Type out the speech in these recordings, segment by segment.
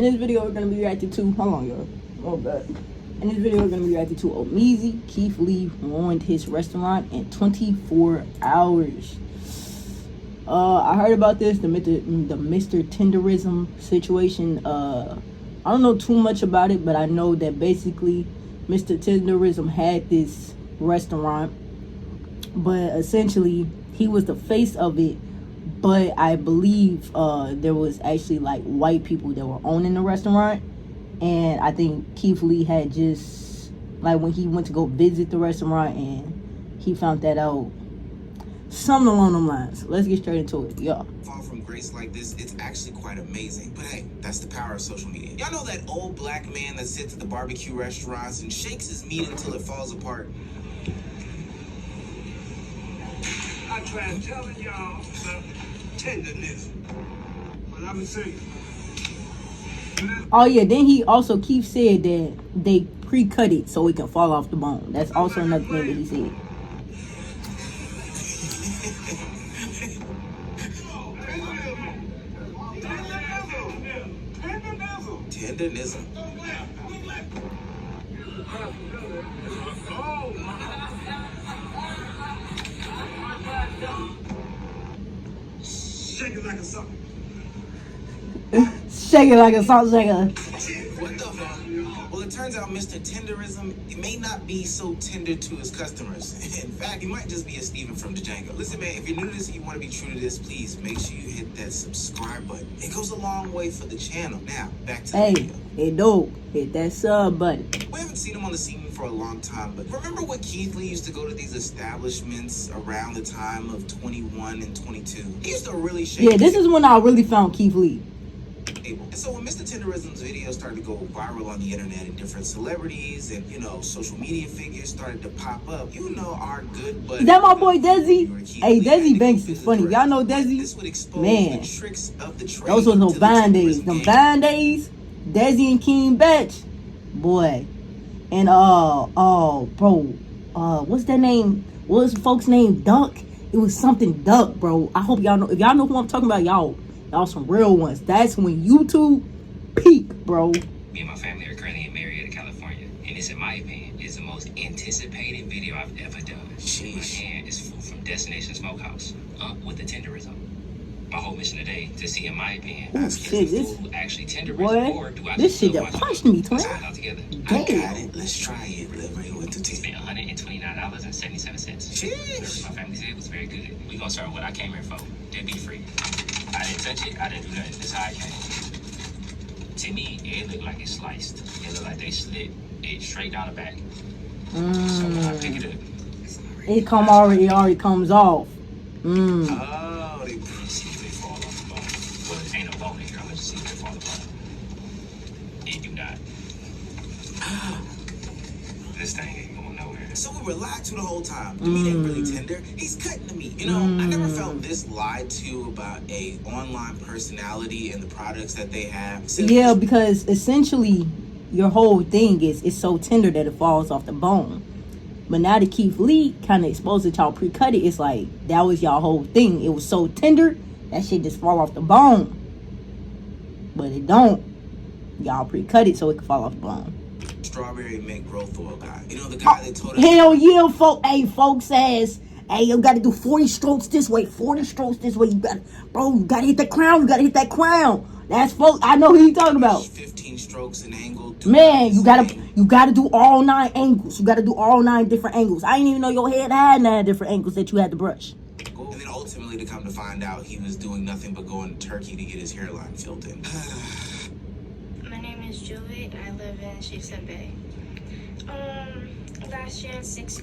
In this video, we're gonna be reacting to. Hold on, y'all. Oh god. In this video, we're gonna be reacting to Ohmeezzy. Keith Lee ruined his restaurant in 24 hours. I heard about this, the Mr. Tenderism situation. I don't know too much about it, but I know that basically Mr. Tenderism had this restaurant, but essentially he was the face of it. But I believe there was actually like white people that were owning the restaurant, and I think Keith Lee had just, like, when he went to go visit the restaurant and he found that out. Something along them lines. Let's get straight into it, y'all. Fall from grace like this, it's actually quite amazing. But hey, that's the power of social media. Y'all know that old black man that sits at the barbecue restaurants and shakes his meat until it falls apart? I tried telling y'all about tendernism. But I'm gonna say. Oh yeah, then he also, Keith said that they pre-cut it so it can fall off the bone. That's also another thing that he said. Tendernism. Shake it like a salt. Shake it like a salt shaker. What the fuck? Well, it turns out Mr. Tenderism, it may not be so tender to his customers. In fact, he might just be a Steven from Django. Listen, man, if you're new to this and you want to be true to this, please make sure you hit that subscribe button. It goes a long way for the channel. Now, back to the video. Hey, do hit that sub button. We haven't seen him on the scene for a long time, but remember when Keith Lee used to go to these establishments around the time of 21 and 22? He used to really shake. Yeah, this is when I really found Keith Lee. And so when Mr. Tenderism's videos started to go viral on the internet and different celebrities and, you know, social media figures started to pop up, you know, our good buddy. Is that my boy Desi? Hey, Desi Banks is funny. Y'all know Desi? This would expose man, the tricks of the trade. those were no Vine days. Them Vine days, Desi and King Batch, boy. And bro, what's that name? What was folks' name? Duck. It was something Duck, bro. I hope y'all know. If y'all know who I'm talking about, y'all some real ones. That's when YouTube peaked, bro. Me and my family are currently in Marietta, California, and this, in my opinion, is the most anticipated video I've ever done. Sheesh. And it's from Destination Smokehouse with the tenderism. My whole mission today to see, in my opinion, Oh shit, this actually tenderism, boy, or do I this shit that punched me, twin. together? I got it. Let's try it. Let me with the Spent $129.77. Sheesh. My family said it was very good. We gonna start with what I came here for. That beef free. I didn't touch it. I didn't do nothing. This how I came. To me, it looked like it's sliced. It looked like they slit it straight down the back. So when I pick it up, It already comes off. Oh, they see if they fall off the bone. Well, there ain't no bone in here. I'm gonna just see if they fall apart. It do not. This thing ain't going nowhere. So we were lied to the whole time. The meat ain't really tender. He's cutting the meat. You know, I never felt this lied to about a online personality and the products that they have. Yeah, because essentially your whole thing is it's so tender that it falls off the bone. But now that Keith Lee kind of exposed that y'all pre-cut it, it's like that was y'all whole thing. It was so tender that shit just fall off the bone. But it don't. Y'all pre-cut it so it can fall off the bone. Strawberry make growth oil guy. You know, the guy that told us. Hell yeah, folks says, hey, you gotta do 40 strokes this way, 40 strokes this way. You gotta hit that crown. You gotta hit that crown. That's folks. I know who you talking about. 15 strokes an angle. Man, you gotta do all 9 angles. You gotta do all 9 different angles. I didn't even know your head had 9 different angles that you had to brush. And then ultimately, to come to find out, he was doing nothing but going to Turkey to get his hairline filled in. My name is Julie. I live in Sheepshead Bay. Last year, 6.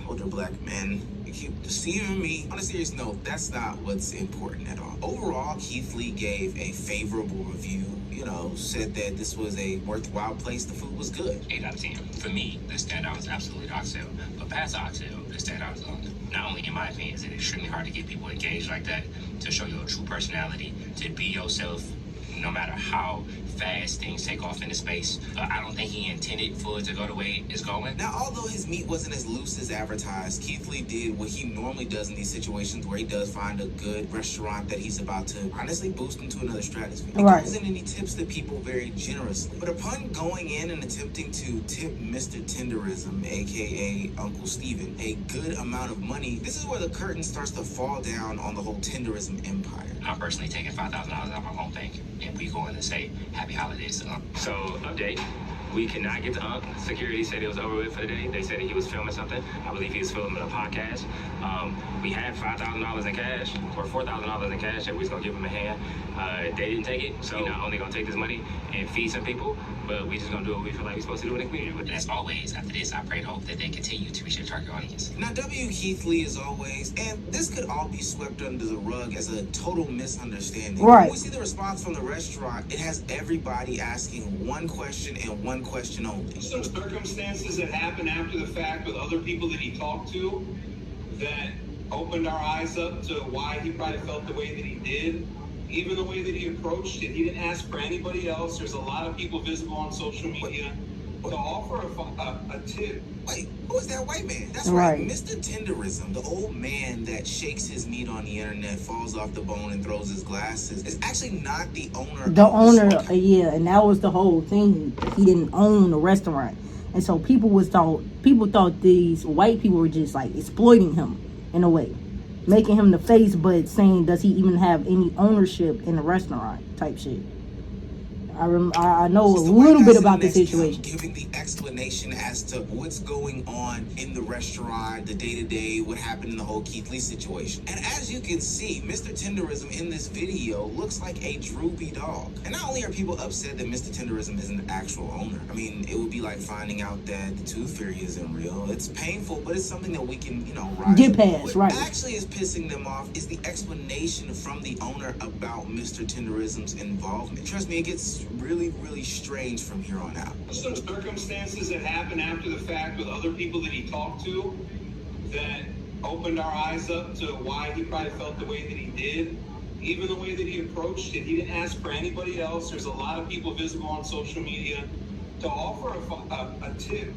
Older black men, you keep deceiving me. On a serious note, that's not what's important at all. Overall, Keith Lee gave a favorable review. You know, said that this was a worthwhile place. The food was good. 8 out of 10. For me, the standout was absolutely Oxtail. But past Oxtail, the standout was not only in my opinion is it extremely hard to get people engaged like that, to show your true personality, to be yourself, no matter how fast things take off into space. I don't think he intended for it to go the way it's going. Now, although his meat wasn't as loose as advertised, Keith Lee did what he normally does in these situations where he does find a good restaurant that he's about to honestly boost into another stratosphere. He Right. goes in and he tips the people very generously. But upon going in and attempting to tip Mr. Tenderism, aka Uncle Steven, a good amount of money, this is where the curtain starts to fall down on the whole Tenderism empire. I'm personally taking $5,000 out of my own bank, and we going to say happy holidays to Unc. So, update. We cannot get to Unc. Security said it was over with for the day. They said that he was filming something. I believe he was filming a podcast. We had $5,000 in cash, or $4,000 in cash that we was going to give him a hand. They didn't take it, so we're not only going to take this money and feed some people, but we just going to do what we feel like we're supposed to do in the community. But as always, after this, I pray and hope that they continue to reach their target audience. Now, W. Keith Lee as always, and this could all be swept under the rug as a total misunderstanding. Right. When we see the response from the restaurant, it has everybody asking one question and one question only. Some circumstances that happened after the fact with other people that he talked to that opened our eyes up to why he probably felt the way that he did. Even the way that he approached it, he didn't ask for anybody else. There's a lot of people visible on social media to offer a tip. Wait, who is that white man? That's Right. right, Mr. Tenderism, the old man that shakes his meat on the internet, falls off the bone, and throws his glasses, is actually not the owner. The of owner, restaurant. yeah, and that was the whole thing. He didn't own the restaurant, and so people thought these white people were just like exploiting him in a way, making him the face, but saying, does he even have any ownership in the restaurant type shit. I know a It's the white little guys bit in the about the next account situation. giving the explanation as to what's going on in the restaurant, the day-to-day, what happened in the whole Keith Lee situation. And as you can see, Mr. Tenderism in this video looks like a droopy dog. And not only are people upset that Mr. Tenderism isn't the actual owner, I mean, it would be like finding out that the tooth fairy isn't real. It's painful, but it's something that we can, rise Get above. past, right. What actually is pissing them off is the explanation from the owner about Mr. Tenderism's involvement. Trust me, it gets really, really strange from here on out. Some circumstances that happened after the fact with other people that he talked to that opened our eyes up to why he probably felt the way that he did. Even the way that he approached it, he didn't ask for anybody else. There's a lot of people visible on social media to offer a tip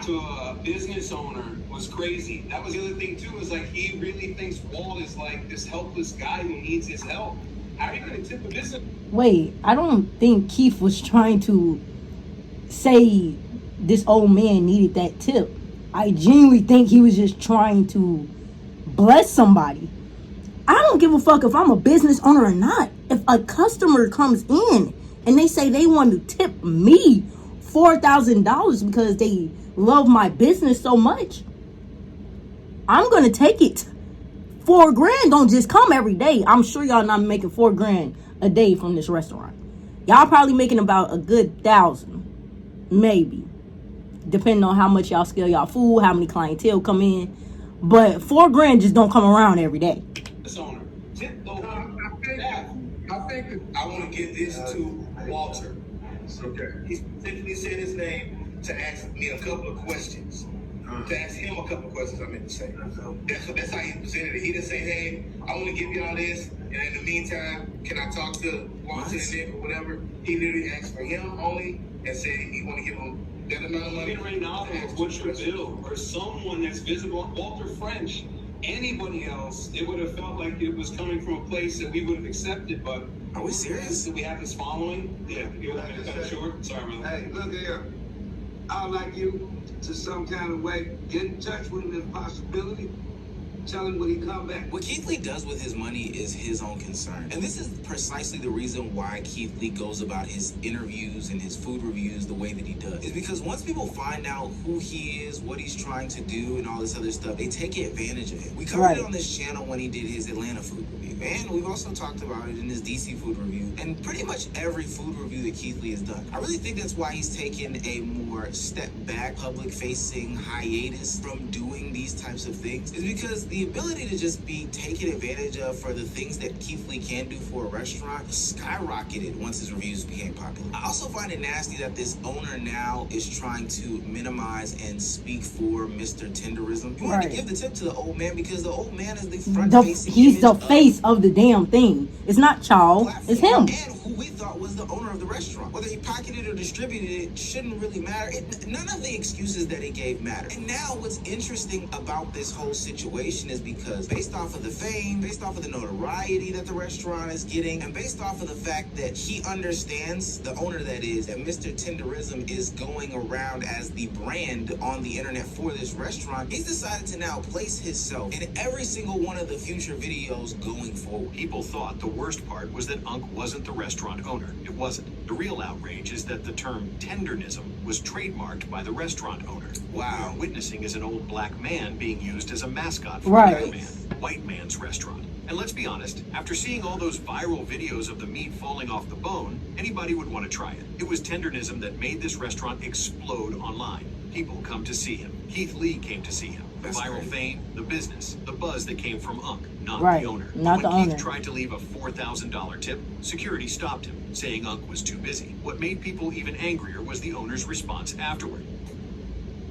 to a business owner was crazy. That was the other thing too, is like he really thinks Walt is like this helpless guy who needs his help. How are you going to tip a business? Wait, I don't think Keith was trying to say this old man needed that tip. I genuinely think he was just trying to bless somebody. I don't give a fuck if I'm a business owner or not. If a customer comes in and they say they want to tip me $4,000 because they love my business so much, I'm gonna take it. $4,000 don't just come every day. I'm sure y'all not making $4,000 a day from this restaurant. Y'all probably making about a good 1,000, maybe, depending on how much y'all scale y'all food, how many clientele come in. But $4,000 just don't come around every day. Owner. Tip those I think I want to give this to Walter. Okay. He specifically said his name to ask me a couple of questions. To ask him a couple of questions, I meant to say. That's how he presented it. He didn't say, hey, I want to give y'all this, and in the meantime, can I talk to Walter and Nick or whatever? He literally asked for him only and said he want to give him that amount of money. right now, what's your bill? Or someone that's visible, Walter French, anybody else, it would have felt like it was coming from a place that we would have accepted, but Are we serious? do we have this following? Yeah, you want me to cut it short? Sorry, man. Hey, look here. I'd like you to some kind of way get in touch with him if possibility. Tell him when he come back. What Keith Lee does with his money is his own concern. And this is precisely the reason why Keith Lee goes about his interviews and his food reviews the way that he does. Is because once people find out who he is, what he's trying to do, and all this other stuff, they take advantage of him. We covered it on this channel when he did his Atlanta food review. And we've also talked about it in his DC food review. And pretty much every food review that Keith Lee has done. I really think that's why he's taken a more step back, public-facing hiatus from doing these types of things. Is because the ability to just be taken advantage of for the things that Keith Lee can do for a restaurant skyrocketed once his reviews became popular. I also find it nasty that this owner now is trying to minimize and speak for Mr. Tenderism. You wanted to give the tip to the old man because the old man is the front-facing He's the image face of the damn thing. It's not Charles, it's him. And who we thought was the owner of the restaurant. Whether he pocketed or distributed it shouldn't really matter. None of the excuses that he gave matter. And now what's interesting about this whole situation is because based off of the fame, based off of the notoriety that the restaurant is getting, and based off of the fact that he understands, the owner that is, that Mr. Tenderism is going around as the brand on the internet for this restaurant, he's decided to now place himself in every single one of the future videos going forward. People thought the worst part was that Unc wasn't the restaurant owner. It wasn't. The real outrage is that the term tendernism was trademarked by the restaurant owner. What Wow. we're witnessing is an old black man being used as a mascot for Right. white man's restaurant. And let's be honest, after seeing all those viral videos of the meat falling off the bone, anybody would want to try it. It was tendernism that made this restaurant explode online. People come to see him. Keith Lee came to see him. The That's viral great. fame, the business, the buzz that came from Unc, not Right, the owner. not When the Keith owner. tried to leave a $4,000 tip, security stopped him, saying Unc was too busy. What made people even angrier was the owner's response afterward.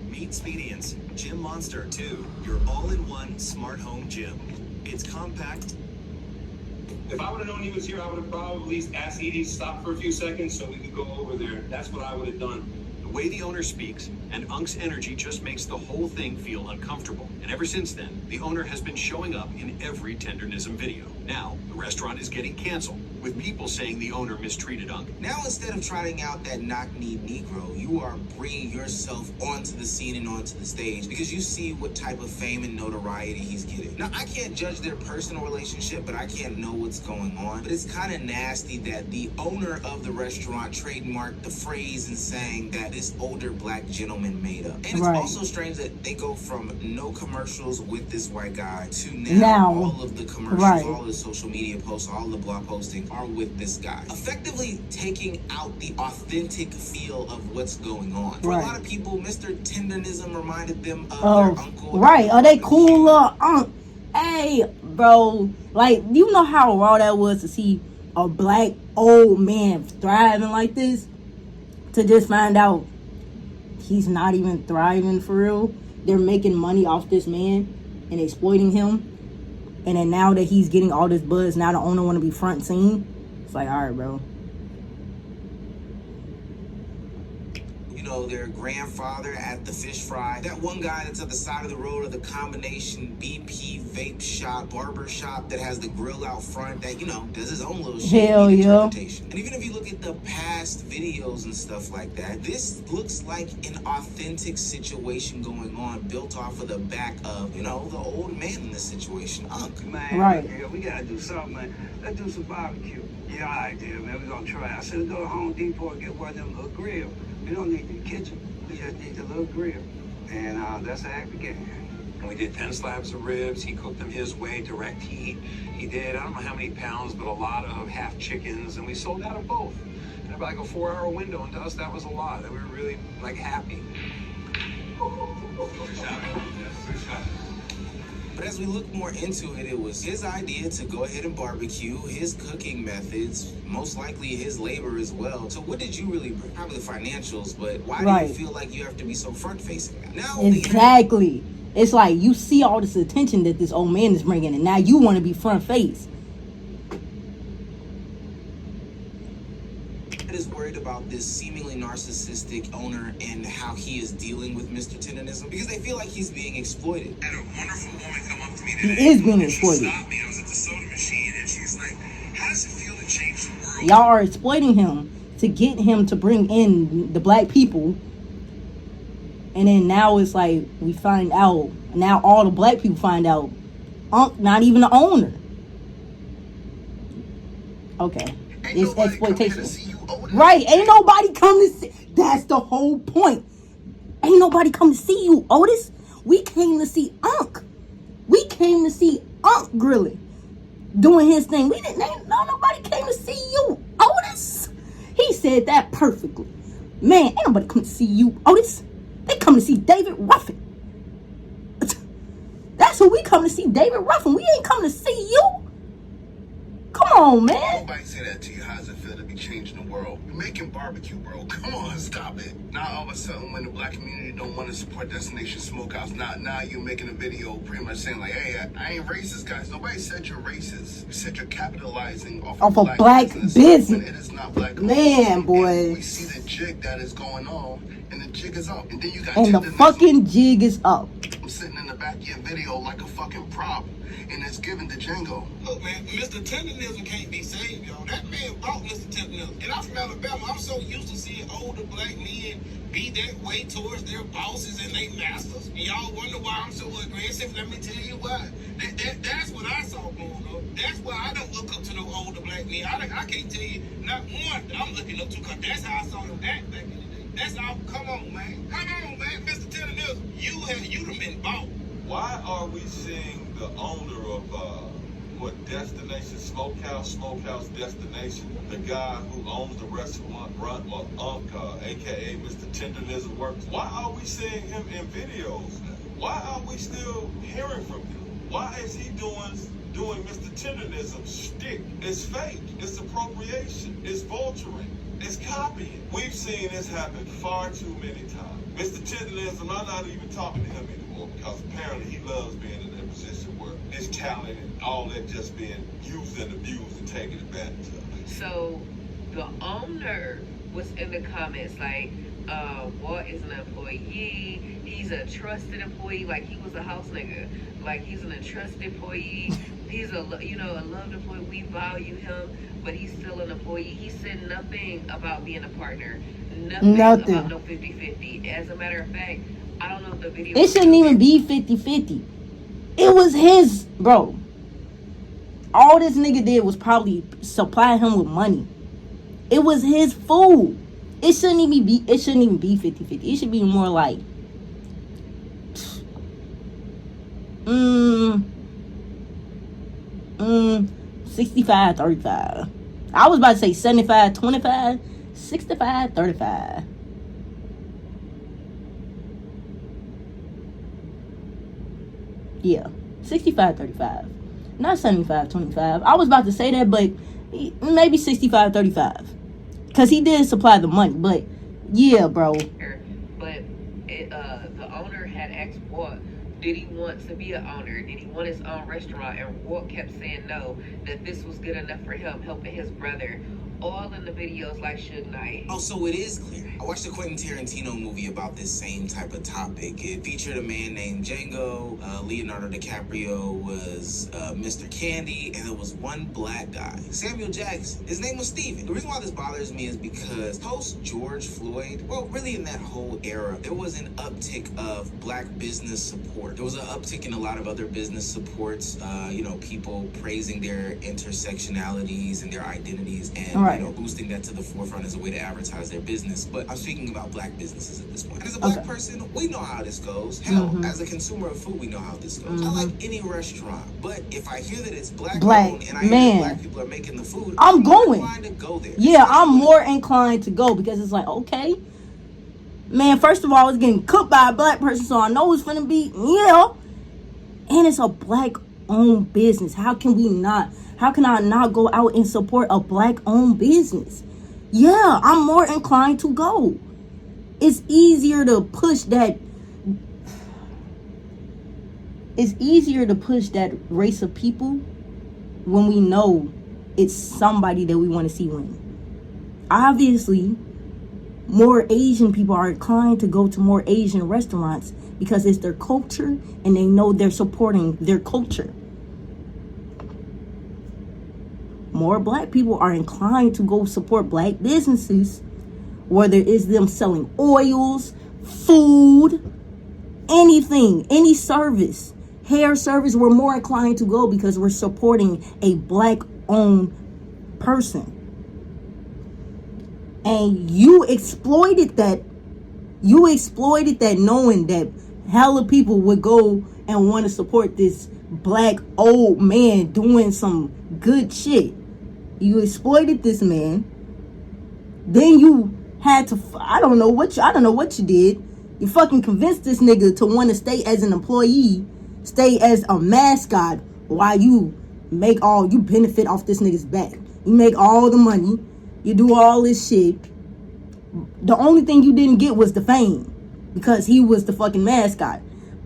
Meet Speediance, Gym Monster 2, your all-in-one smart home gym. It's compact. If I would have known he was here, I would have probably at least asked Edie to stop for a few seconds so we could go over there. That's what I would have done. The way the owner speaks and Unc's energy just makes the whole thing feel uncomfortable. And ever since then, the owner has been showing up in every tendernism video. Now, the restaurant is getting canceled, with people saying the owner mistreated Unc. Now, instead of trotting out that knock-kneed Negro, you are bringing yourself onto the scene and onto the stage because you see what type of fame and notoriety he's getting. Now, I can't judge their personal relationship, but I can't know what's going on. But it's kind of nasty that the owner of the restaurant trademarked the phrase and saying that this older black gentleman made up. And it's Right. also strange that they go from no commercials with this white guy to Now, all of the commercials, right. all of the social media posts, all the blog posting are with this guy. Effectively taking out the authentic feel of what's going on. For Right. a lot of people, Mr. Tendernism reminded them of Oh, their uncle. right. Are they cool? Hey, bro. Like, you know how raw that was to see a black old man thriving like this? To just find out he's not even thriving for real. They're making money off this man and exploiting him. And then now that he's getting all this buzz, now the owner want to be front scene. It's like, all right, bro. You know, their grandfather at the fish fry. That one guy that's at the side of the road of the combination BP vape shop, barber shop that has the grill out front that, you know, does his own little shit. Hell neat yeah. interpretation. And even if you look at the past videos and stuff like that, this looks like an authentic situation going on built off of the back of, you know, the old man in this situation, Unc. Man, Right. yeah, we gotta do something, man. Let's do some barbecue. Yeah, all right, then, man. We're gonna try. I said go to Home Depot and get one of them little grills. We don't need the kitchen. We just need the little grill. And that's how it began. And we did 10 slabs of ribs. He cooked them his way, direct heat. He did, I don't know how many pounds, but a lot of half chickens. And we sold out of both. And about like a 4-hour window. And to us, that was a lot. And we were really, like, happy. But as we look more into it, it was his idea to go ahead and barbecue, his cooking methods, most likely his labor as well. So what did you really bring? Probably the financials, but why do Right. you feel like you have to be so front-facing now? Exactly. It's like you see all this attention that this old man is bringing, and now you want to be front face. Is worried about this seemingly narcissistic owner and how he is dealing with Mr. Tendernism because they feel like he's being exploited. I had a wonderful woman come up to me He today. is being and she exploited. stopped me. I was at the soda machine, and she's like, "How does it feel to change the world?" Y'all are exploiting him to get him to bring in the black people. And then now it's like we find out, now all the black people find out Unc not even the owner. Okay. It's exploitation. Right. Ain't nobody come to see. That's the whole point. Ain't nobody come to see you, Otis. We came to see Unc. We came to see Unc grilling, doing his thing. We didn't. No, nobody came to see you, Otis. He said that perfectly. Man, ain't nobody come to see you, Otis. They come to see David Ruffin. That's who we come to see, David Ruffin. We ain't come to see you. Come on, man. Nobody say that to you. How does it feel to be changing the world? You're making barbecue, bro. Come on, stop it. Now all of a sudden, when the black community don't want to support Destination Smokehouse, now you're making a video pretty much saying like, hey, I ain't racist, guys. Nobody said you're racist. You said you're capitalizing off of black business. When it is not black. Man, boy. And we see the jig that is going on, and the jig is up. And then you got and the fucking jig is up. I'm sitting in the back of your video like a fucking prop, and it's given to Django. Look, man, Mr. Tendernism can't be saved, y'all. That man brought Mr. Tendernism. And I'm from Alabama. I'm so used to seeing older black men be that way towards their bosses and their masters. And y'all wonder why I'm so aggressive. Let me tell you why. That's what I saw growing up. That's why I don't look up to no older black men. I can't tell you not one that I'm looking up to, because that's how I saw them act back in the day. That's all. Come on, man. Come on, man. Mr. Tendernism, you done been bought. Why are we seeing the owner of Destination Smokehouse Destination, the guy who owns the restaurant, aka Mr. Tendernism Works? Why are we seeing him in videos? Why are we still hearing from him? Why is he doing Mr. Tendernism shtick? It's fake. It's appropriation. It's vulturing. It's copying. We've seen this happen far too many times. Mr. Tendernism, I'm not even talking to him anymore, because apparently he loves being in a position where his talent and all that just being used and abused and taken advantage of. So the owner was in the comments like, Walt is an employee, he's a trusted employee, like he was a house nigga, like he's an trusted employee, he's a loved employee, we value him, but he's still an employee. He said nothing about being a partner, nothing. About no 50-50. As a matter of fact, I don't know if the video, it shouldn't even be 50-50. It was his, bro. All this nigga did was probably supply him with money. It was his food. It shouldn't even be 50-50. It should be more like 65-35. I was about to say 75-25, 65-35. Yeah, 65-35. Not 75-25. I was about to say that, but maybe 65-35. Because he did supply the money, but yeah, bro. But the owner had asked Walt, did he want to be an owner? Did he want his own restaurant? And Walt kept saying no, that this was good enough for him, helping his brother. All in the videos like Suge Knight. Oh, so it is clear. I watched a Quentin Tarantino movie about this same type of topic. It featured a man named Django. Leonardo DiCaprio was Mr. Candy, and there was one black guy, Samuel Jackson. His name was Steven. The reason why this bothers me is because post George Floyd, well, really in that whole era, there was an uptick of black business support. There was an uptick in a lot of other business supports, people praising their intersectionalities and their identities, and boosting that to the forefront as a way to advertise their business. But I'm speaking about black businesses at this point. And as a black person, we know how this goes. Hell, as a consumer of food, we know how this goes. I like any restaurant, but if I hear that it's black owned and I hear that black people are making the food, I'm going. Inclined to go there. Yeah, I'm more inclined to go, because it's like, okay, man, first of all, it's getting cooked by a black person, so I know it's finna be, and it's a black owned business. How can I not go out and support a black owned business? Yeah, I'm more inclined to go. It's easier to push that race of people when we know it's somebody that we want to see win. Obviously, more Asian people are inclined to go to more Asian restaurants because it's their culture and they know they're supporting their culture. More black people are inclined to go support black businesses, whether it's them selling oils, food, anything, any service, hair service. We're more inclined to go because we're supporting a black owned person. And you exploited that knowing that hella people would go and want to support this black old man doing some good shit. You exploited this man. Then you had to, I don't know what you did. You fucking convinced this nigga to want to stay as an employee, stay as a mascot, while you you benefit off this nigga's back. You make all the money. You do all this shit. The only thing you didn't get was the fame. Because he was the fucking mascot.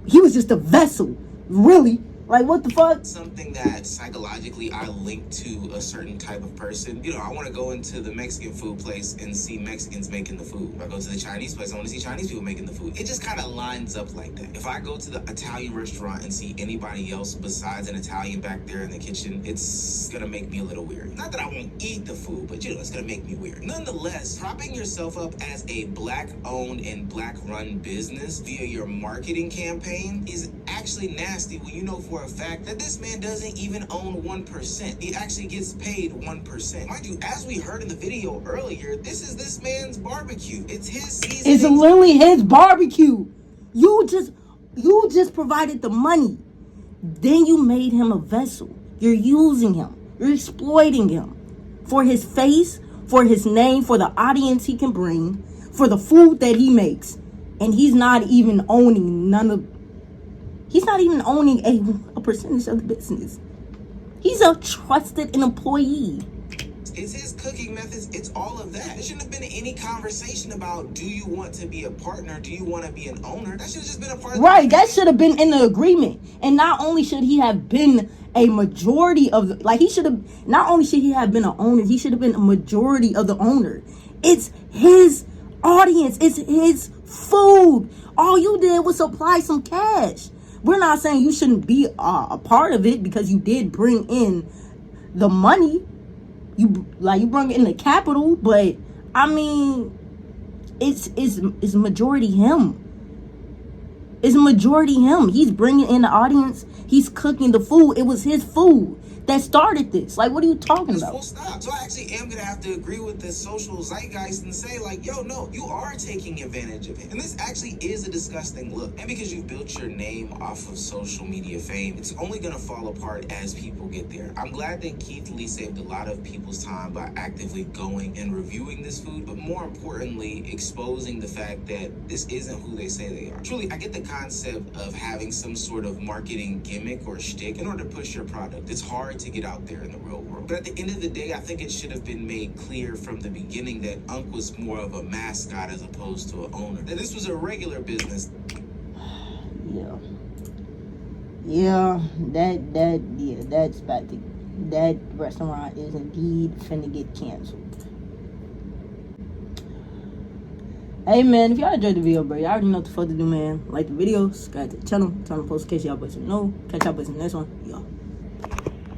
He was just a vessel. Really. Like, what the fuck? Something that psychologically I link to a certain type of person. You know, I want to go into the Mexican food place and see Mexicans making the food. If I go to the Chinese place, I want to see Chinese people making the food. It just kind of lines up like that. If I go to the Italian restaurant and see anybody else besides an Italian back there in the kitchen, it's gonna make me a little weird. Not that I won't eat the food, but you know, it's gonna make me weird. Nonetheless, propping yourself up as a black-owned and black-run business via your marketing campaign is actually nasty when you know for a fact that this man doesn't even own 1%. He actually gets paid 1%. Mind you, as we heard in the video earlier, this is this man's barbecue. It's his season. It's literally his barbecue. You just provided the money. Then you made him a vessel. You're using him. You're exploiting him for his face, for his name, for the audience he can bring, for the food that he makes. And he's not even owning a percentage of the business. He's a trusted employee. It's his cooking methods. It's all of that. There shouldn't have been any conversation about, do you want to be a partner? Do you want to be an owner? That should have just been a part of Right, that should have been in the agreement. And not only should he have been a majority of not only should he have been an owner, he should have been a majority of the owner. It's his audience. It's his food. All you did was supply some cash. We're not saying you shouldn't be a part of it because you did bring in the money. You bring in the capital, but I mean, it's majority him. It's majority him. He's bringing in the audience. He's cooking the food. It was his food that started this. Like, what are you talking about? Full stop. So I actually am gonna have to agree with the social zeitgeist and say, like, yo, no, you are taking advantage of it. And this actually is a disgusting look. And because you've built your name off of social media fame, it's only gonna fall apart as people get there. I'm glad that Keith Lee saved a lot of people's time by actively going and reviewing this food, but more importantly, exposing the fact that this isn't who they say they are. Truly, I get the concept of having some sort of marketing gimmick or shtick in order to push your product. It's hard to get out there in the real world. But at the end of the day, I think it should have been made clear from the beginning that Unc was more of a mascot as opposed to an owner. That this was a regular business. That's bad. That restaurant is indeed finna get canceled. Hey man, if y'all enjoyed the video, bro, y'all already know what the fuck to do, man. Like the video, subscribe to the channel, turn on post in case y'all boys know. Catch y'all boys in the next one. Y'all.